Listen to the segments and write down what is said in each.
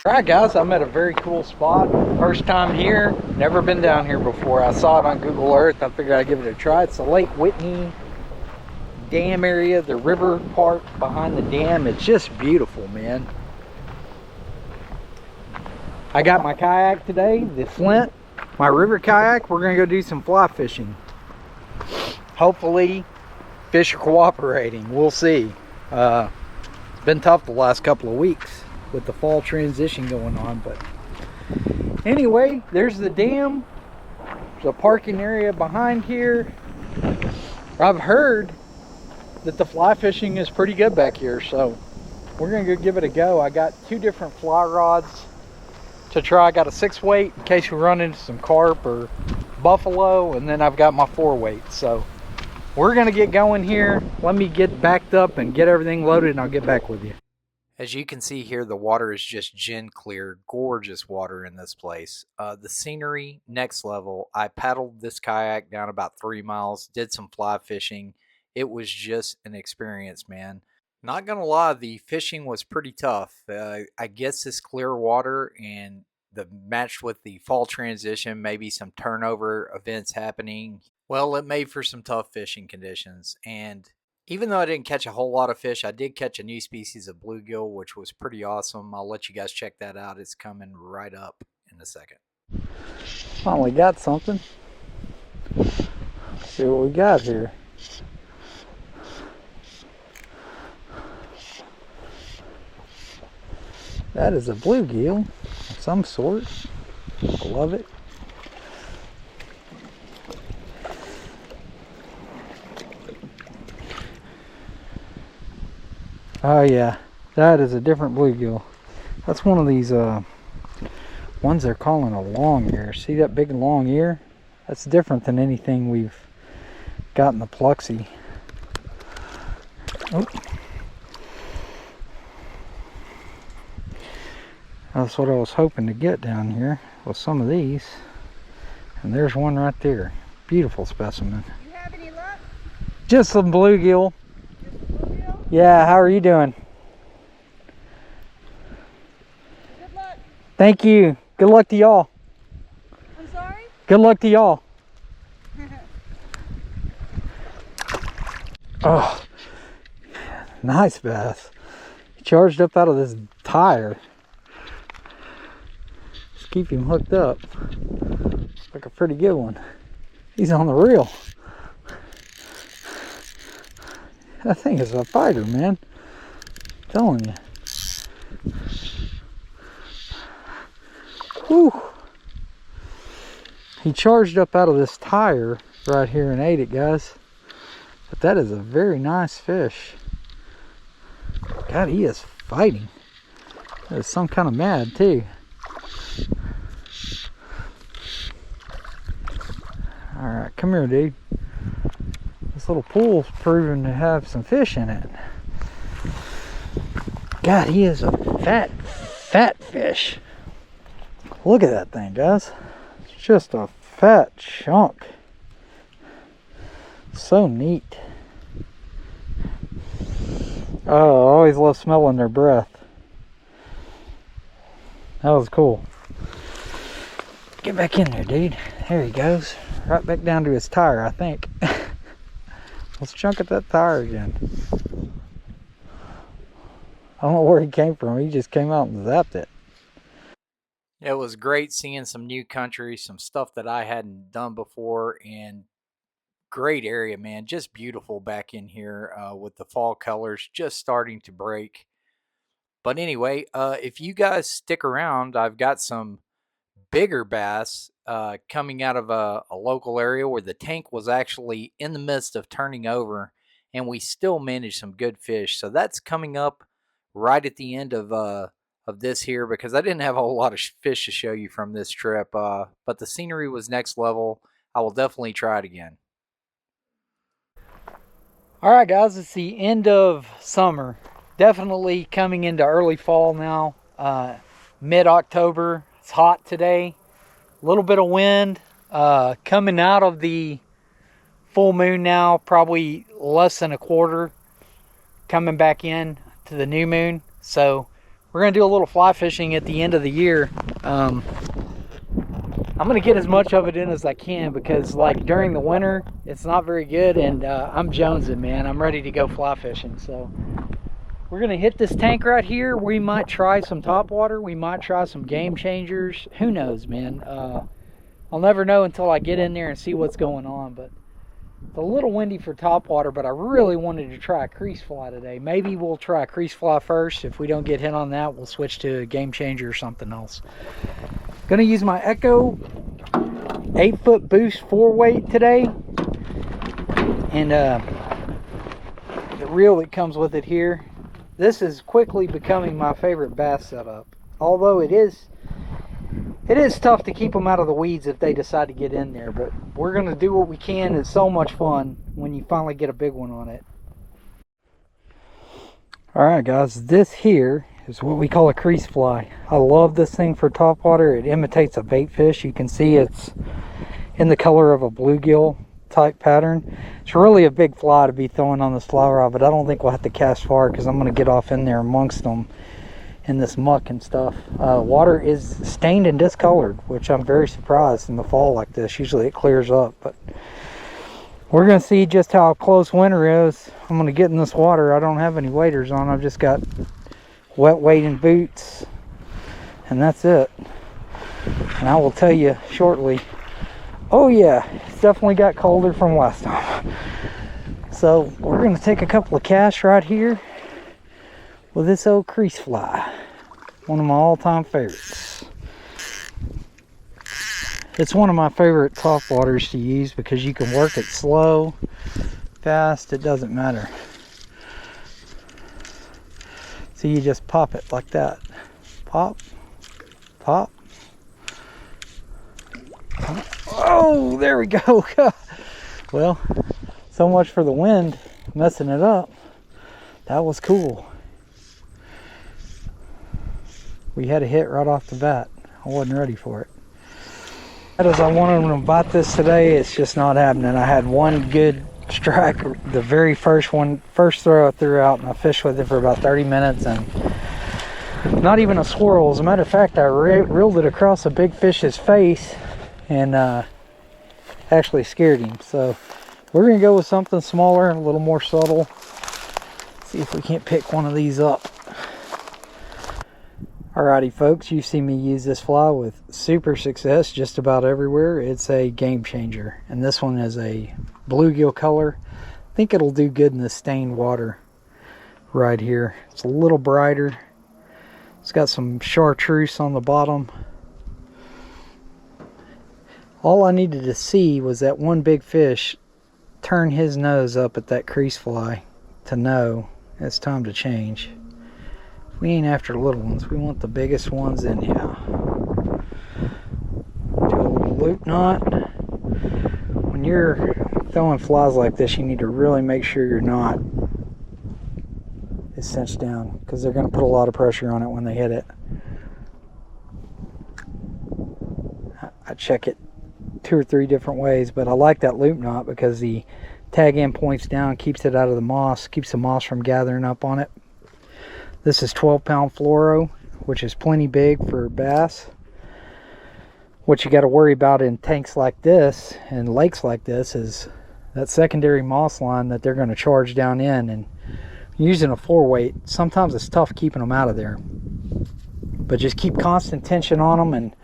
Alright guys, I'm at a very cool spot. First time here, never been down here before. I saw it on Google Earth, I figured I'd give it a try. It's the Lake Whitney Dam area, the river part behind the dam. It's just beautiful, man. I got my kayak today, the Flint, my river kayak. We're gonna go do some fly fishing. Hopefully, fish are cooperating. We'll see. It's been tough the last couple of weeks with the fall transition going on, but anyway, there's the dam. There's a parking area behind here. I've heard that the fly fishing is pretty good back here, so we're gonna go give it a go. I got two different fly rods to try. I got a 6-weight in case we run into some carp or buffalo, and then I've got my 4-weight. So we're gonna get going here. Let me get backed up and get everything loaded, and I'll get back with you. As you can see here, the water is just gin clear. Gorgeous water in this place. The scenery, next level. I paddled this kayak down about 3 miles, did some fly fishing. It was just an experience, man. Not gonna lie, the fishing was pretty tough. I guess this clear water and the matched with the fall transition, maybe some turnover events happening. Well, it made for some tough fishing conditions. And even though I didn't catch a whole lot of fish, I did catch a new species of bluegill, which was pretty awesome. I'll let you guys check that out. It's coming right up in a second. Finally got something. Let's see what we got here. That is a bluegill of some sort. I love it. Oh yeah, that is a different bluegill. That's one of these ones they're calling a long ear. See that big long ear? That's different than anything we've got in the Pluxee. Oh. That's what I was hoping to get down here with some of these. And there's one right there. Beautiful specimen. You have any luck? Just some bluegill. Yeah, how are you doing? Good luck. Thank you. Good luck to y'all. I'm sorry? Good luck to y'all. Oh, nice bass. He charged up out of this tire. Just keep him hooked up. Looks like a pretty good one. He's on the reel. That thing is a fighter, man. I'm telling you. Whew. He charged up out of this tire right here and ate it, guys. But that is a very nice fish. God, he is fighting. That is some kind of mad, too. Alright, come here, dude. This little pool's proven to have some fish in it. God, he is a fat fish. Look at that thing, guys. It's just a fat chunk. So neat. Oh, I always love smelling their breath. That was cool. Get back in there, dude. There he goes. Right back down to his tire, I think. Let's chunk at that tire again. I don't know where he came from. He just came out and zapped it. It was great seeing some new country, some stuff that I hadn't done before, and great area, man. Just beautiful back in here with the fall colors just starting to break. But anyway, if you guys stick around, I've got some bigger bass coming out of a local area where the tank was actually in the midst of turning over, and we still managed some good fish. So that's coming up right at the end of this here, because I didn't have a whole lot of fish to show you from this trip. But the scenery was next level. I will definitely try it again. All right, guys, it's the end of summer. Definitely coming into early fall now. Mid-October. It's hot today. A little bit of wind. Coming out of the full moon now, probably less than a quarter. Coming back in to the new moon. So we're gonna do a little fly fishing at the end of the year. I'm gonna get as much of it in as I can because like during the winter it's not very good, and I'm jonesing, man. I'm ready to go fly fishing. So we're gonna hit this tank right here. We might try some top water, we might try some Game Changers, who knows, man. I'll never know until I get in there and see what's going on. But it's a little windy for top water, but I really wanted to try a crease fly today. Maybe we'll try a crease fly first. If we don't get hit on that, we'll switch to a Game Changer or something else. Gonna use my Echo 8-foot boost 4-weight today, and the reel that comes with it here. This is quickly becoming my favorite bass setup, although it is tough to keep them out of the weeds if they decide to get in there, but we're gonna do what we can. It's so much fun when you finally get a big one on it. All right, guys, this here is what we call a crease fly. I love this thing for topwater. It imitates a bait fish. You can see it's in the color of a bluegill type pattern. It's really a big fly to be throwing on this fly rod, but I don't think we'll have to cast far because I'm going to get off in there amongst them in this muck and stuff. Water is stained and discolored, which I'm very surprised in the fall like this. Usually it clears up, but we're going to see just how close winter is. I'm going to get in this water. I don't have any waders on. I've just got wet wading boots, and that's it. And I will tell you shortly. Oh yeah, it's definitely got colder from last time. So we're going to take a couple of casts right here with this old crease fly. One of my all-time favorites. It's one of my favorite top waters to use because you can work it slow, fast, it doesn't matter. So you just pop it like that. Pop, pop. Oh, there we go. Well, so much for the wind messing it up. That was cool. We had a hit right off the bat. I wasn't ready for it. As I wanted to bite this today, it's just not happening. I had one good strike, the very first throw I threw out, and I fished with it for about 30 minutes, and not even a swirl. As a matter of fact, I reeled it across a big fish's face and actually scared him. So we're gonna go with something smaller, a little more subtle. See if we can't pick one of these up. Alrighty folks, you've seen me use this fly with super success just about everywhere. It's a Game Changer, and this one is a bluegill color. I think it'll do good in the stained water right here. It's a little brighter. It's got some chartreuse on the bottom. All I needed to see was that one big fish turn his nose up at that crease fly to know it's time to change. We ain't after little ones, we want the biggest ones in here. Do a little loop knot. When you're throwing flies like this, you need to really make sure your knot is cinched down, because they're going to put a lot of pressure on it when they hit it. I check it 2 or 3 different ways, but I like that loop knot because the tag end points down, keeps it out of the moss, keeps the moss from gathering up on it. This is 12-pound fluoro, which is plenty big for bass. What you got to worry about in tanks like this and lakes like this is that secondary moss line that they're going to charge down in, and using a 4-weight, sometimes it's tough keeping them out of there. But just keep constant tension on them, and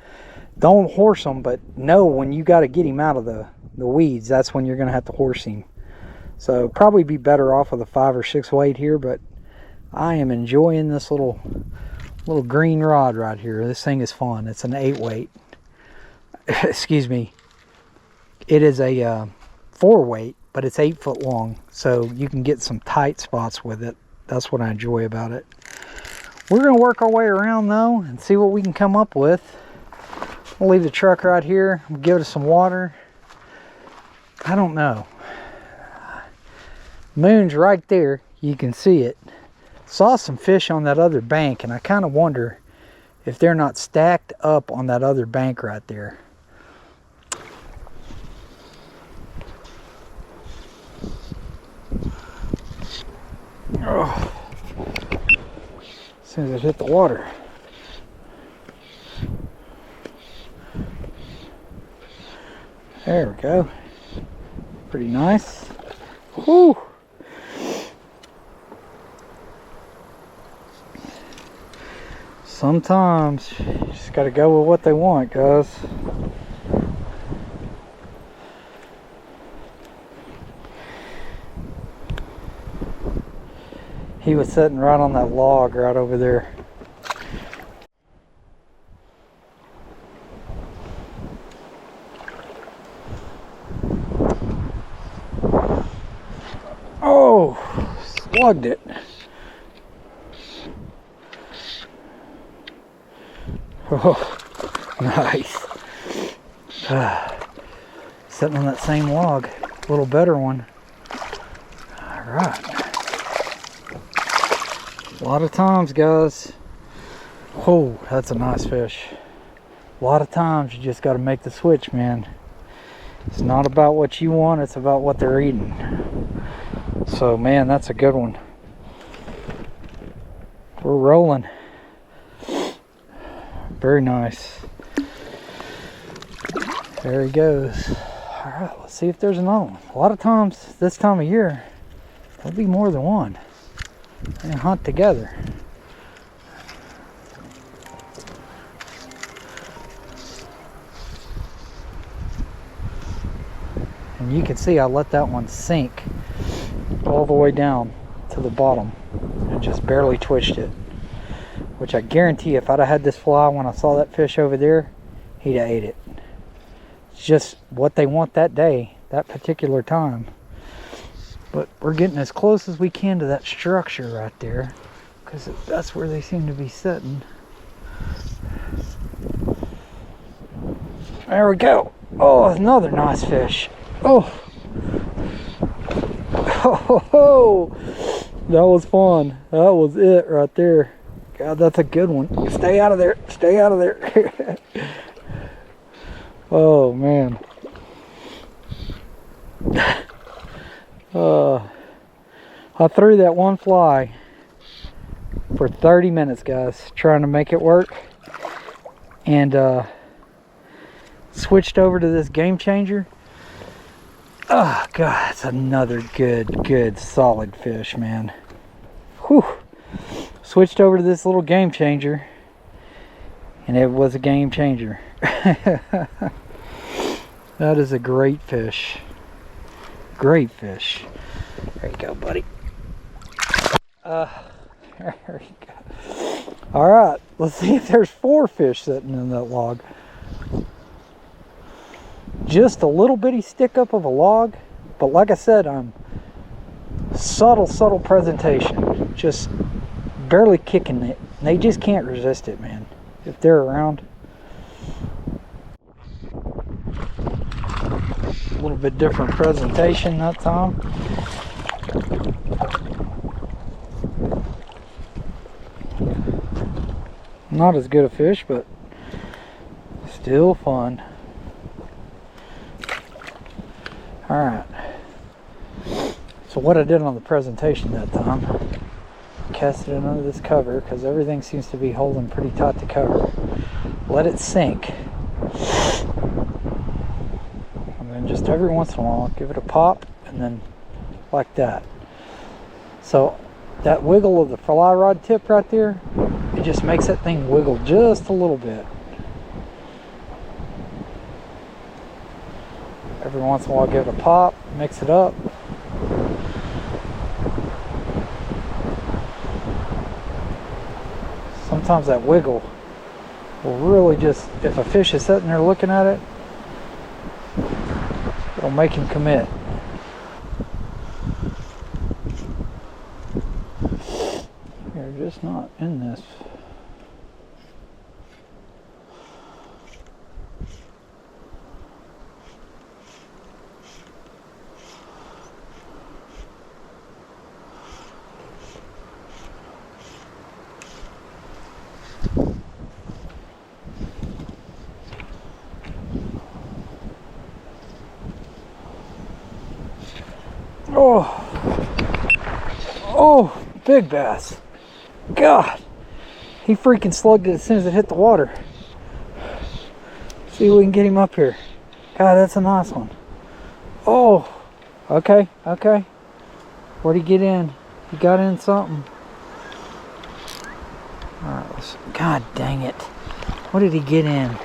don't horse them, but know when you got to get him out of the weeds, that's when you're going to have to horse him. So probably be better off with a 5 or 6 weight here, but I am enjoying this little green rod right here. This thing is fun. It's an 8-weight. Excuse me. It is a 4-weight, but it's 8 foot long, so you can get some tight spots with it. That's what I enjoy about it. We're going to work our way around though and see what we can come up with. We'll leave the truck right here. We'll give it some water. I don't know. Moon's right there. You can see it. Saw some fish on that other bank, and I kind of wonder if they're not stacked up on that other bank right there. Oh. As soon as it hit the water. There we go. Pretty nice. Whew. Sometimes you just gotta go with what they want, guys. He was sitting right on that log right over there. Oh, slugged it. Oh, nice. Sitting on that same log, a little better one. All right. A lot of times, guys. Oh, that's a nice fish. A lot of times you just got to make the switch, man. It's not about what you want, it's about what they're eating. So, man, that's a good one. We're rolling. Very nice. There he goes. All right, let's see if there's another one. A lot of times, this time of year, there'll be more than one. They hunt together. And you can see I let that one sink all the way down to the bottom and just barely twitched it. Which I guarantee if I'd have had this fly when I saw that fish over there, he'd have ate it. It's just what they want that day, that particular time. But we're getting as close as we can to that structure right there, because that's where they seem to be sitting. There we go. Oh, another nice fish. Oh. Oh, that was fun. That was it right there. God, that's a good one. Stay out of there. Stay out of there. Oh, man. I threw that one fly for 30 minutes, guys, trying to make it work. And switched over to this Game Changer. Oh, God, that's another good, solid fish, man. Whew. Switched over to this little Game Changer, and it was a game changer. That is a great fish. Great fish. There you go, buddy. There you go. All right, let's see if there's 4 fish sitting in that log. Just a little bitty stick up of a log, but like I said, subtle presentation. Just barely kicking it. They just can't resist it, man, if they're around. A little bit different presentation that time. Not as good a fish, but still fun. Alright, so what I did on the presentation that time, cast it under this cover because everything seems to be holding pretty tight to cover. Let it sink, and then just every once in a while give it a pop, and then like that. So that wiggle of the fly rod tip right there, it just makes that thing wiggle just a little bit. Every once in a while give it a pop, mix it up. Sometimes that wiggle will really just, if a fish is sitting there looking at it, it'll make him commit. You're just not in this. Oh, big bass. God, He freaking slugged it as soon as it hit the water. See if we can get him up here. God, that's a nice one. Oh, okay, okay. Where'd he get in? He got in something. Alright, let's, God dang it. What did he get in?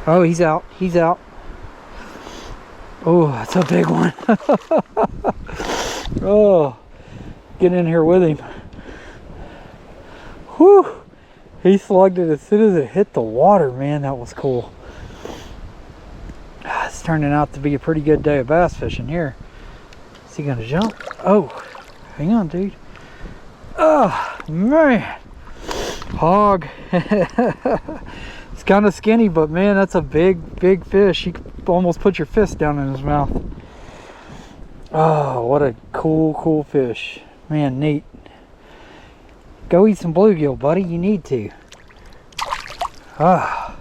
Oh, he's out. He's out. Oh, that's a big one. Oh, get in here with him. Whew. He slugged it as soon as it hit the water, man. That was cool. It's turning out to be a pretty good day of bass fishing here. Is he gonna jump? Oh, hang on, dude. Oh, man. Hog. It's kind of skinny, but man, that's a big fish. You could almost put your fist down in his mouth. Oh, what a cool fish. Man, neat. Go eat some bluegill, buddy. You need to. Ah.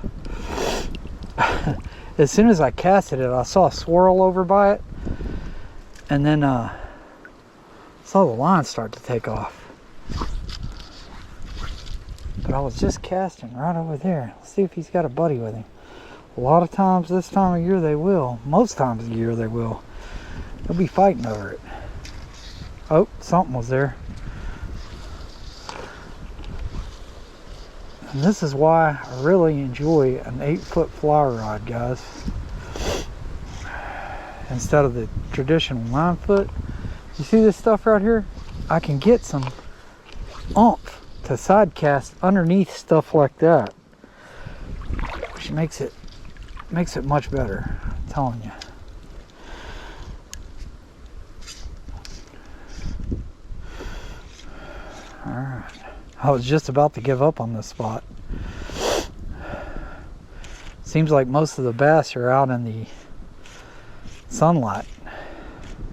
As soon as I casted it, I saw a swirl over by it. And then saw the line start to take off. But I was just casting right over there. Let's see if he's got a buddy with him. A lot of times this time of year they will. Most times of the year they will. They'll be fighting over it. Oh, something was there. And this is why I really enjoy an 8-foot fly rod, guys. Instead of the traditional 9-foot. You see this stuff right here? I can get some oomph to side cast underneath stuff like that, which makes it much better. I'm telling you. All right, I was just about to give up on this spot. Seems like most of the bass are out in the sunlight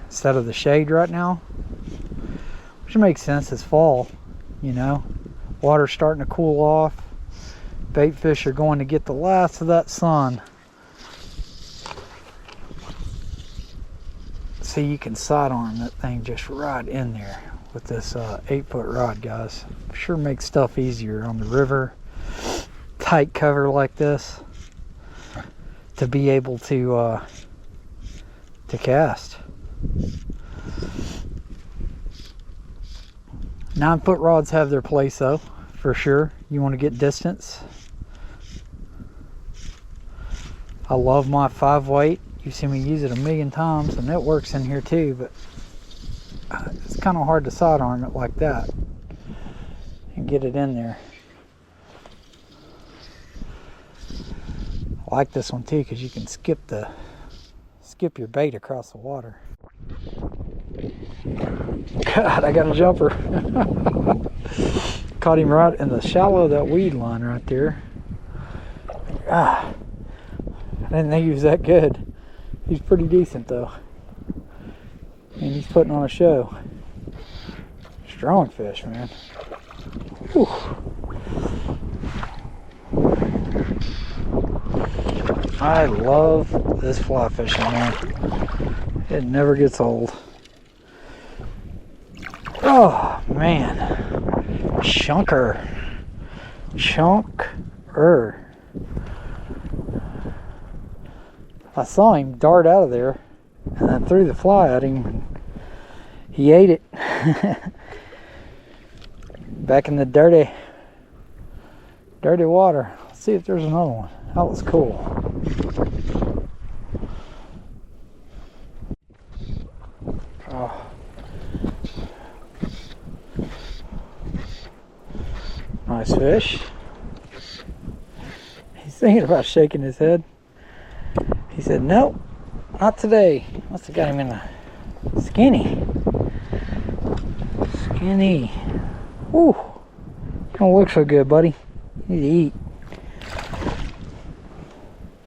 instead of the shade right now, which makes sense. It's fall, you know. Water's starting to cool off. Bait fish are going to get the last of that sun. See, you can sidearm that thing just right in there with this 8-foot rod, guys. Sure makes stuff easier on the river. Tight cover like this to be able to cast. 9-foot rods have their place though, for sure. You want to get distance. I love my 5-weight. You've seen me use it a million times, and it works in here too, but it's kind of hard to sidearm it like that and get it in there. I like this one too because you can skip your bait across the water. God, I got a jumper. Caught him right in the shallow of that weed line right there. Ah, I didn't think he was that good. He's pretty decent though. And he's putting on a show. Strong fish, man. Whew. I love this fly fishing, man. It never gets old. Oh, man. Chunker. I saw him dart out of there, and I threw the fly at him, and he ate it. Back in the dirty water. Let's see if there's another one. That was cool. Oh. Nice fish. He's thinking about shaking his head. He said, nope, not today. Must have got him in the skinny. Whew. Don't look so good, buddy. You need to eat.